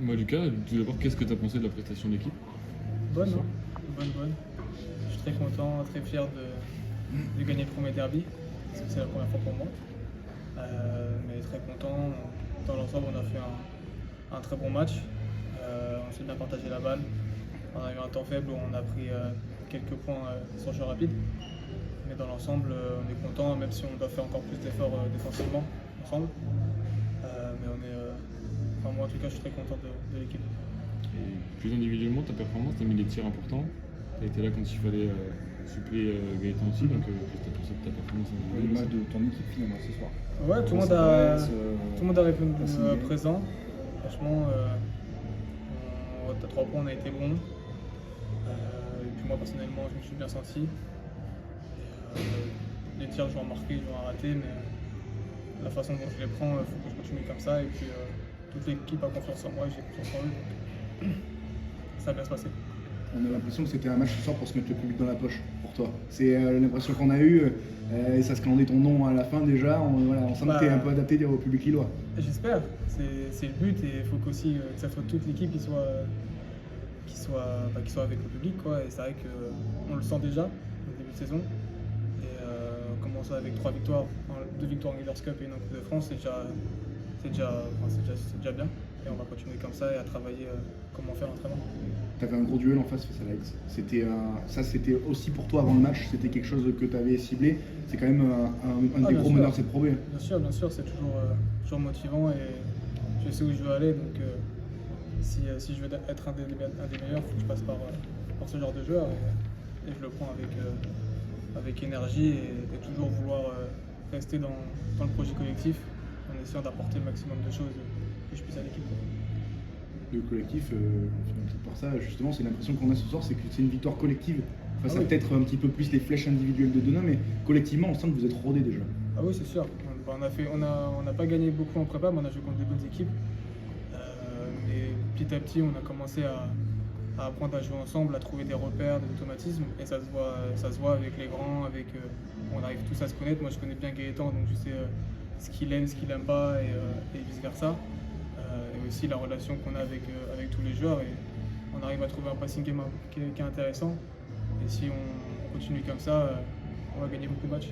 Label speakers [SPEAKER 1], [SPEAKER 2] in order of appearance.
[SPEAKER 1] Moi, Lucas, tout d'abord, qu'est-ce que tu as pensé de la prestation de l'équipe?
[SPEAKER 2] Bonne, hein. Bonne. Je suis très content, très fier de gagner le premier derby, parce que c'est la première fois pour moi. Mais très content. Dans l'ensemble, on a fait un très bon match. On s'est bien partagé la balle. On a eu un temps faible où on a pris quelques points sur jeu rapide. Mais dans l'ensemble, on est content, même si on doit faire encore plus d'efforts défensivement ensemble. Enfin, moi, en tout cas, je suis très content de l'équipe.
[SPEAKER 1] Et plus individuellement, ta performance, tu as mis des tirs importants. Tu as été là quand il fallait suppléer Gaëtan aussi, donc qu'est-ce que tu as pensé de ta performance individuelle?
[SPEAKER 3] L'image de ton équipe finalement ce soir.
[SPEAKER 2] Ouais, tout le monde a répondu présent. Franchement, à 3 points, on a été bon. Et puis moi, personnellement, je me suis bien senti. Les tirs, je vais en marquer, je vais en rater, mais la façon dont je les prends, il faut que je continue comme ça. Et puis toute l'équipe a confiance en moi, j'ai confiance en eux. Donc, ça va bien se passer.
[SPEAKER 3] On a l'impression que c'était un match ce soir pour se mettre le public dans la poche pour toi. C'est l'impression qu'on a eue, et ça scandait ton nom à la fin déjà. On sent que tu es un peu adapté au public lillois.
[SPEAKER 2] J'espère, c'est le but et il faut qu'aussi que ça soit toute l'équipe qui soit avec le public, quoi. Et c'est vrai qu'on le sent déjà au début de saison. Et on commence avec 3 victoires, 2 victoires en Leaders Cup et une en Coupe de France, c'est déjà bien. Et on va continuer comme ça et à travailler comme on fait l'entraînement.
[SPEAKER 3] Tu avais un gros duel en face à l'Aix. C'était aussi pour toi avant le match, c'était quelque chose que tu avais ciblé. C'est quand même un des gros meneurs de cette Pro B.
[SPEAKER 2] Bien sûr, c'est toujours motivant et je sais où je veux aller. Donc si je veux être un des meilleurs, il faut que je passe par ce genre de joueur. Et je le prends avec énergie et toujours vouloir rester dans le projet collectif en essayant d'apporter le maximum de choses que je puisse à l'équipe.
[SPEAKER 3] Le collectif, par ça, justement, c'est l'impression qu'on a ce soir, c'est que c'est une victoire collective. Face à peut-être un petit peu plus les flèches individuelles de Denain, mais collectivement, on sent que vous êtes rodés déjà.
[SPEAKER 2] Ah oui, c'est sûr. On n'a pas gagné beaucoup en prépa, mais on a joué contre des bonnes équipes. Mais petit à petit, on a commencé à apprendre à jouer ensemble, à trouver des repères, des automatismes, et ça se voit avec les grands, on arrive tous à se connaître. Moi, je connais bien Gaëtan, donc je sais ce qu'il aime, ce qu'il n'aime pas, et vice versa. Et aussi la relation qu'on a avec tous les joueurs, et on arrive à trouver un passing game qui est intéressant. Et si on continue comme ça, on va gagner beaucoup de matchs.